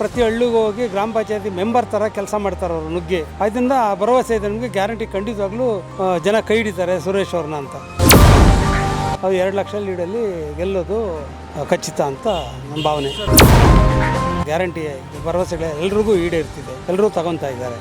ಪ್ರತಿ ಹಳ್ಳಿಗೂ ಹೋಗಿ ಗ್ರಾಮ ಪಂಚಾಯತಿ ಮೆಂಬರ್ ಥರ ಕೆಲಸ ಮಾಡ್ತಾರೆ ಅವರು ನುಗ್ಗಿ. ಅದರಿಂದ ಭರವಸೆ ಇದೆ ನಮಗೆ, ಗ್ಯಾರಂಟಿ ಖಂಡಿತವಾಗ್ಲೂ ಜನ ಕೈ ಹಿಡಿತಾರೆ ಸುರೇಶ್ ಅವ್ರನ್ನ ಅಂತ. ಅದು 2 ಲಕ್ಷ ಲೀಡಲ್ಲಿ ಗೆಲ್ಲೋದು ಖಚಿತ ಅಂತ ನಮ್ಮ ಭಾವನೆ. ಗ್ಯಾರಂಟಿ ಭರವಸೆಗಳು ಎಲ್ರಿಗೂ ಈಡೇರ್ತಿದೆ, ಎಲ್ಲರೂ ತಗೊತಾ ಇದ್ದಾರೆ.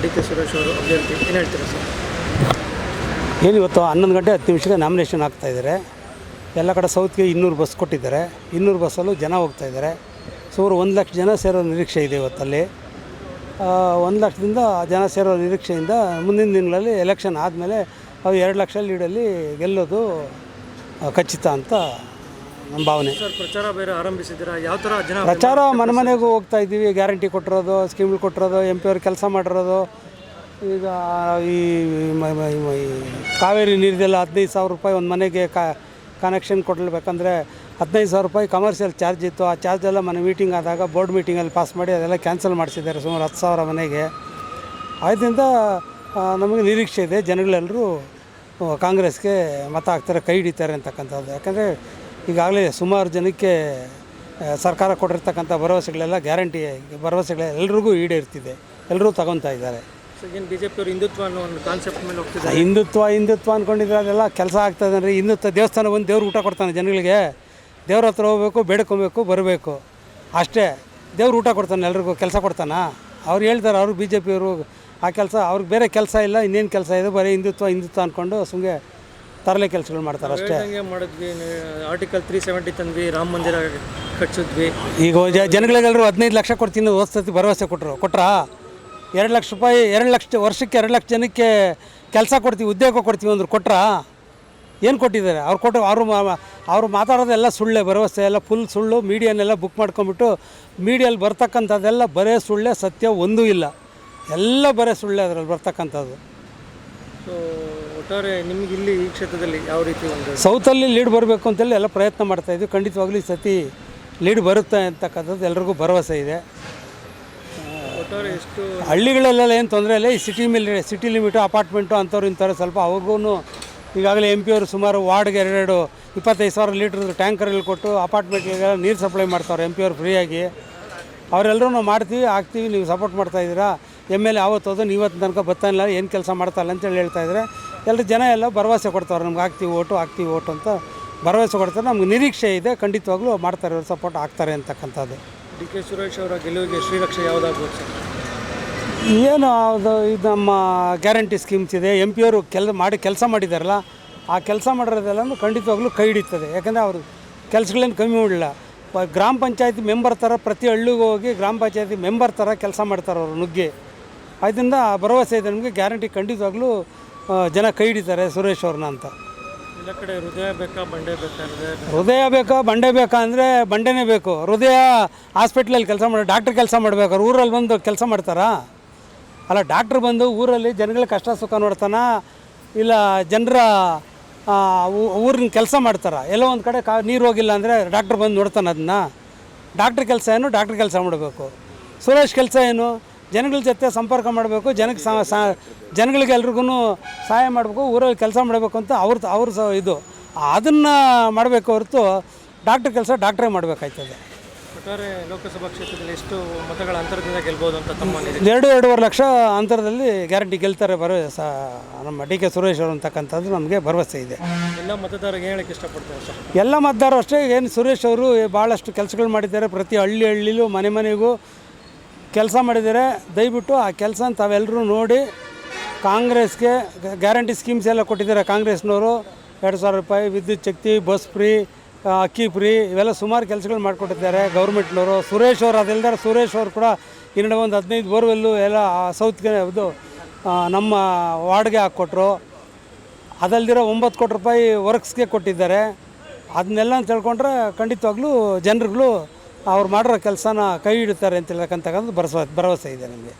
ಡಿ.ಕೆ. ಸುರೇಶ್ ಅವರು ಅಭ್ಯರ್ಥಿ ಏನು ಹೇಳ್ತೀರಾ ಸರ್? ಏನು ಇವತ್ತು 11 ಗಂಟೆ 10 ನಿಮಿಷಕ್ಕೆ ನಾಮಿನೇಷನ್ ಆಗ್ತಾಯಿದ್ದಾರೆ. ಎಲ್ಲ ಕಡೆ ಸೌತ್ಗೆ 200 ಬಸ್ ಕೊಟ್ಟಿದ್ದಾರೆ. 200 ಬಸ್ಸಲ್ಲೂ ಜನ ಹೋಗ್ತಾ ಇದ್ದಾರೆ. ಸುಮಾರು 1 ಲಕ್ಷ ಜನ ಸೇರೋ ನಿರೀಕ್ಷೆ ಇದೆ ಇವತ್ತಲ್ಲಿ. 1 ಲಕ್ಷದಿಂದ ಜನ ಸೇರೋ ನಿರೀಕ್ಷೆಯಿಂದ ಮುಂದಿನ ದಿನಗಳಲ್ಲಿ ಎಲೆಕ್ಷನ್ ಆದಮೇಲೆ ಅದು 2 ಲಕ್ಷ ಲೀಡಲ್ಲಿ ಗೆಲ್ಲೋದು ಖಚಿತ ಅಂತ ನಮ್ಮ ಭಾವನೆ. ಸರ್, ಪ್ರಚಾರ ಬೇರೆ ಆರಂಭಿಸಿದ್ದೀರಾ, ಯಾವ ಥರ ಜನ ಪ್ರಚಾರ ಮನೆಗೂ ಹೋಗ್ತಾ ಇದ್ದೀವಿ. ಗ್ಯಾರಂಟಿ ಕೊಟ್ಟಿರೋದು, ಸ್ಕೀಮ್ಗಳು ಕೊಟ್ಟಿರೋದು, MP ಅವ್ರು ಕೆಲಸ ಮಾಡಿರೋದು. ಈಗ ಈ ಕಾವೇರಿ ನೀರಿದೆಲ್ಲ 15,000 ರೂಪಾಯಿ ಒಂದು ಮನೆಗೆ ಕನೆಕ್ಷನ್ ಕೊಡಲೇಬೇಕಂದ್ರೆ 15,000 ರೂಪಾಯಿ ಕಮರ್ಷಿಯಲ್ ಚಾರ್ಜ್ ಇತ್ತು. ಆ ಚಾರ್ಜೆಲ್ಲ ಮನೆ ಮೀಟಿಂಗ್ ಆದಾಗ ಬೋರ್ಡ್ ಮೀಟಿಂಗಲ್ಲಿ ಪಾಸ್ ಮಾಡಿ ಅದೆಲ್ಲ ಕ್ಯಾನ್ಸಲ್ ಮಾಡಿಸಿದ್ದಾರೆ ಸುಮಾರು 10,000 ಮನೆಗೆ. ಆದ್ದರಿಂದ ನಮಗೆ ನಿರೀಕ್ಷೆ ಇದೆ ಜನಗಳೆಲ್ಲರೂ ಕಾಂಗ್ರೆಸ್ಗೆ ಮತ ಹಾಕ್ತಾರೆ, ಕೈ ಹಿಡಿತಾರೆ ಅಂತಕ್ಕಂಥದ್ದು. ಯಾಕಂದರೆ ಈಗಾಗಲೇ ಸುಮಾರು ಜನಕ್ಕೆ ಸರ್ಕಾರ ಕೊಟ್ಟಿರ್ತಕ್ಕಂಥ ಭರವಸೆಗಳೆಲ್ಲ ಗ್ಯಾರಂಟಿ ಭರವಸೆಗಳೆಲ್ಲ ಎಲ್ರಿಗೂ ಈಡೇರ್ತಿದೆ, ಎಲ್ಲರೂ ತಗೊತಾ ಇದ್ದಾರೆ. ಏನು BJP ಅವರು ಹಿಂದುತ್ವ ಅನ್ನೋ ಒಂದು ಕಾನ್ಸೆಪ್ಟ್ ಮೇಲೆ ಹೋಗ್ತಿದ್ದಾರೆ. ಹಿಂದುತ್ವ ಅಂದ್ಕೊಂಡಿದ್ರೆ ಅದೆಲ್ಲ ಕೆಲಸ ಆಗ್ತದೆ ಅಂದರೆ ಹಿಂದುತ್ವ. ದೇವಸ್ಥಾನ ಬಂದು ದೇವ್ರು ಊಟ ಕೊಡ್ತಾನೆ ಜನಗಳಿಗೆ. ದೇವ್ರ ಹತ್ರ ಹೋಗ್ಬೇಕು, ಬೇಡ್ಕೊಬೇಕು, ಬರಬೇಕು ಅಷ್ಟೇ. ದೇವ್ರು ಊಟ ಕೊಡ್ತಾನೆ, ಎಲ್ರಿಗೂ ಕೆಲಸ ಕೊಡ್ತಾನೆ. ಅವ್ರು ಹೇಳ್ತಾರೆ, ಅವರು BJP ಅವರು ಆ ಕೆಲಸ ಅವ್ರಿಗೆ ಬೇರೆ ಕೆಲಸ ಇಲ್ಲ, ಇನ್ನೇನು ಕೆಲಸ ಇದೆ, ಬರೀ ಹಿಂದುತ್ವ ಅಂದ್ಕೊಂಡು ಸುಮ್ಮನೆ ತರಲೆ ಕೆಲಸಗಳು ಮಾಡ್ತಾರೆ ಅಷ್ಟೇ. ಮಾಡಿದ್ವಿ, ಆರ್ಟಿಕಲ್ 370 ತಂದ್ವಿ, ರಾಮ ಮಂದಿರ ಕಟ್ಸಿದ್ವಿ. ಈಗ ಜನಗಳಿಗೆಲ್ಲರೂ 15 ಲಕ್ಷ ಕೊಡ್ತೀನಿ ಓದ್ಸತಿ ಭರವಸೆ ಕೊಟ್ರಾ? 2 ಲಕ್ಷ ರೂಪಾಯಿ, 2 ಲಕ್ಷ ವರ್ಷಕ್ಕೆ 2 ಲಕ್ಷ ಜನಕ್ಕೆ ಕೆಲಸ ಕೊಡ್ತೀವಿ, ಉದ್ಯೋಗ ಕೊಡ್ತೀವಿ ಅಂದ್ರೆ ಕೊಟ್ರಾ? ಏನು ಕೊಟ್ಟಿದ್ದಾರೆ? ಅವರು ಮಾತಾಡೋದೆಲ್ಲ ಸುಳ್ಳೆ, ಭರವಸೆ ಎಲ್ಲ ಫುಲ್ ಸುಳ್ಳು. ಮೀಡಿಯಾನೆಲ್ಲ ಬುಕ್ ಮಾಡ್ಕೊಂಬಿಟ್ಟು ಮೀಡಿಯಲ್ಲಿ ಬರ್ತಕ್ಕಂಥದ್ದೆಲ್ಲ ಬರೇ ಸುಳ್ಳೆ, ಸತ್ಯ ಒಂದೂ ಇಲ್ಲ, ಎಲ್ಲ ಬರೇ ಸುಳ್ಳೆ ಅದರಲ್ಲಿ ಬರ್ತಕ್ಕಂಥದ್ದು. ಸೊ ಒಟ್ಟಾರೆ ನಿಮ್ಗೆ ಇಲ್ಲಿ ಈ ಕ್ಷೇತ್ರದಲ್ಲಿ ಯಾವ ರೀತಿ ಒಂದು ಸೌತಲ್ಲಿ ಲೀಡ್ ಬರಬೇಕು ಅಂತೇಳಿ ಎಲ್ಲ ಪ್ರಯತ್ನ ಮಾಡ್ತಾಯಿದ್ವಿ. ಖಂಡಿತವಾಗ್ಲೂ ಈ ಸತಿ ಲೀಡ್ ಬರುತ್ತೆ ಅಂತಕ್ಕಂಥದ್ದು ಎಲ್ರಿಗೂ ಭರವಸೆ ಇದೆ. ಒಟ್ಟಾರೆ ಎಷ್ಟು ಹಳ್ಳಿಗಳಲ್ಲೆಲ್ಲ ಏನು ತೊಂದರೆ ಇಲ್ಲ. ಈ ಸಿಟಿ ಲಿಮಿಟು, ಅಪಾರ್ಟ್ಮೆಂಟು ಅಂಥವ್ರು ಇಂಥವ್ರು ಸ್ವಲ್ಪ ಅವ್ರಿಗೂ ಈಗಾಗಲೇ MP ಅವರು ಸುಮಾರು ವಾರ್ಡ್ಗೆ 25,000 ಲೀಟ್ರ್ ಟ್ಯಾಂಕರ್ಗಳು ಕೊಟ್ಟು ಅಪಾರ್ಟ್ಮೆಂಟ್ಗಳಿಗೆಲ್ಲ ನೀರು ಸಪ್ಲೈ ಮಾಡ್ತಾರೆ MP ಅವರು ಫ್ರೀಯಾಗಿ. ಅವರೆಲ್ಲರೂ ನಾವು ಮಾಡ್ತೀವಿ, ಆಗ್ತೀವಿ, ನೀವು ಸಪೋರ್ಟ್ ಮಾಡ್ತಾಯಿದ್ದೀರಾ. MLA ಆವತ್ತು ಇವತ್ತು ತನಕ ಬರ್ತಾಯಿಲ್ಲ, ಏನು ಕೆಲಸ ಮಾಡ್ತಾಯಿಲ್ಲ ಅಂತೇಳಿ ಹೇಳ್ತಾಯಿದ್ರೆ ಎಲ್ಲರೂ ಜನ ಎಲ್ಲ ಭರವಸೆ ಕೊಡ್ತಾರೆ, ನಮ್ಗೆ ಆಗ್ತೀವಿ ಓಟು ಅಂತ ಭರವಸೆ ಕೊಡ್ತಾರೆ. ನಮ್ಗೆ ನಿರೀಕ್ಷೆ ಇದೆ, ಖಂಡಿತವಾಗ್ಲೂ ಮಾಡ್ತಾರೆ, ಅವ್ರು ಸಪೋರ್ಟ್ ಆಗ್ತಾರೆ ಅಂತಕ್ಕಂಥದ್ದು. ಡಿ.ಕೆ. ಸುರೇಶ್ ಅವರ ಗೆಲುವಿಗೆ ಶ್ರೀರಕ್ಷೆ ಯಾವುದಾಗ್ಬೋದು ಸರ್? ಏನು ಇದು ನಮ್ಮ ಗ್ಯಾರಂಟಿ ಸ್ಕೀಮ್ಸ್ ಇದೆ. MP ಅವರು ಕೆಲಸ ಮಾಡಿದಾರಲ್ಲ, ಆ ಕೆಲಸ ಮಾಡಿರೋದೆಲ್ಲ ಖಂಡಿತವಾಗ್ಲೂ ಕೈ ಹಿಡಿತದೆ. ಯಾಕಂದರೆ ಅವರು ಕೆಲಸಗಳೇನು ಕಮ್ಮಿ ಮಾಡಿಲ್ಲ. ಗ್ರಾಮ ಪಂಚಾಯತಿ ಮೆಂಬರ್ ಥರ ಪ್ರತಿ ಹಳ್ಳಿಗೂ ಹೋಗಿ ಗ್ರಾಮ ಪಂಚಾಯತಿ ಮೆಂಬರ್ ಥರ ಕೆಲಸ ಮಾಡ್ತಾರೆ ಅವರು ನುಗ್ಗಿ. ಅದರಿಂದ ಭರವಸೆ ಇದೆ ನಮಗೆ, ಗ್ಯಾರಂಟಿ ಖಂಡಿತವಾಗ್ಲೂ ಜನ ಕೈ ಹಿಡಿತಾರೆ ಸುರೇಶ್ ಅವ್ರನ್ನ ಅಂತ. ಎಲ್ಲ ಕಡೆ ಹೃದಯ ಬೇಕಾ ಬಂಡೆ ಬೇಕಾ? ಹೃದಯ ಬೇಕಾ ಬಂಡೆ ಬೇಕಾ ಅಂದರೆ ಬಂಡೆನೇ ಬೇಕು. ಹೃದಯ ಹಾಸ್ಪಿಟ್ಲಲ್ಲಿ ಕೆಲಸ ಮಾಡಿ ಡಾಕ್ಟ್ರ್ ಕೆಲಸ ಮಾಡಬೇಕಾದ್ರೆ ಊರಲ್ಲಿ ಬಂದು ಕೆಲಸ ಮಾಡ್ತಾರಾ? ಅಲ್ಲ, ಡಾಕ್ಟ್ರ್ ಬಂದು ಊರಲ್ಲಿ ಜನಗಳ ಕಷ್ಟ ಸುಖ ನೋಡ್ತಾನ, ಇಲ್ಲ ಜನರ ಊರಿನ ಕೆಲಸ ಮಾಡ್ತಾರೆ. ಎಲ್ಲೋ ಒಂದು ಕಡೆ ನೀರು ಹೋಗಿಲ್ಲ ಅಂದರೆ ಡಾಕ್ಟ್ರ್ ಬಂದು ನೋಡ್ತಾನೆ ಅದನ್ನು. ಡಾಕ್ಟ್ರ್ ಕೆಲಸ ಏನು? ಡಾಕ್ಟ್ರ್ ಕೆಲಸ ಮಾಡಬೇಕು. ಸುರೇಶ್ ಕೆಲಸ ಏನು? ಜನಗಳ ಜೊತೆ ಸಂಪರ್ಕ ಮಾಡಬೇಕು, ಜನಗಳಿಗೆ ಎಲ್ರಿಗೂ ಸಹಾಯ ಮಾಡಬೇಕು, ಊರಲ್ಲಿ ಕೆಲಸ ಮಾಡಬೇಕು ಅಂತ ಅವ್ರ ಇದು ಅದನ್ನು ಮಾಡಬೇಕು ಹೊರತು ಡಾಕ್ಟ್ರ್ ಕೆಲಸ ಡಾಕ್ಟ್ರೇ ಮಾಡಬೇಕಾಯ್ತದೆ. ಒಟ್ಟಾರೆ ಲೋಕಸಭಾ ಕ್ಷೇತ್ರದಲ್ಲಿ ಎಷ್ಟು ಮತಗಳ ಅಂತರದಿಂದ ಗೆಲ್ಬೋದು ಅಂತ ತಮ್ಮ 2-2.5 ಲಕ್ಷ ಅಂತರದಲ್ಲಿ ಗ್ಯಾರಂಟಿ ಗೆಲ್ತಾರೆ ನಮ್ಮ ಡಿ.ಕೆ. ಸುರೇಶ್ ಅವರು ಅಂತಕ್ಕಂಥದ್ದು ನಮಗೆ ಭರವಸೆ ಇದೆ. ಎಲ್ಲ ಮತದಾರರಿಗೆ ಹೇಳಕ್ಕೆ ಇಷ್ಟಪಡ್ತಾರೆ ಸರ್? ಎಲ್ಲ ಮತದಾರರು ಅಷ್ಟೇ. ಏನು ಸುರೇಶ್ ಅವರು ಭಾಳಷ್ಟು ಕೆಲಸಗಳು ಮಾಡಿದ್ದಾರೆ, ಪ್ರತಿ ಹಳ್ಳಿಲೂ ಮನೆಗೂ ಕೆಲಸ ಮಾಡಿದ್ದಾರೆ. ದಯವಿಟ್ಟು ಆ ಕೆಲಸ ತಾವೆಲ್ಲರೂ ನೋಡಿ ಕಾಂಗ್ರೆಸ್ಗೆ ಗ್ಯಾರಂಟಿ ಸ್ಕೀಮ್ಸ್ ಎಲ್ಲ ಕೊಟ್ಟಿದ್ದಾರೆ ಕಾಂಗ್ರೆಸ್ನವರು. 2,000 ರೂಪಾಯಿ ವಿದ್ಯುತ್ ಶಕ್ತಿ, ಬಸ್ ಫ್ರೀ, ಅಕ್ಕಿ ಫ್ರೀ, ಇವೆಲ್ಲ ಸುಮಾರು ಕೆಲಸಗಳು ಮಾಡಿಕೊಟ್ಟಿದ್ದಾರೆ ಗೌರ್ಮೆಂಟ್ನವರು. ಸುರೇಶ್ ಅವರು ಅದೆಲ್ಲದಾರ ಸುರೇಶ್ ಅವರು ಕೂಡ ಇನ್ನೂ ಒಂದು 15 ಬೋರ್ವೆಲ್ಲು ಎಲ್ಲ ಸೌತ್ಗೆ ಇದು ನಮ್ಮ ವಾರ್ಡ್ಗೆ ಹಾಕ್ಕೊಟ್ರು. ಅದಲ್ದಿರೋ 9 ಕೋಟಿ ರೂಪಾಯಿ ವರ್ಕ್ಸ್ಗೆ ಕೊಟ್ಟಿದ್ದಾರೆ. ಅದನ್ನೆಲ್ಲ ತಿಳ್ಕೊಂಡ್ರೆ ಖಂಡಿತವಾಗ್ಲೂ ಜನರುಗಳು ಅವ್ರು ಮಾಡಿರೋ ಕೆಲಸನ ಕೈ ಹಿಡಿತಾರೆ ಅಂತ ಹೇಳಕ್ಕಂತಕ್ಕಂಥ ಭರವಸೆ ಇದೆ ನಮಗೆ.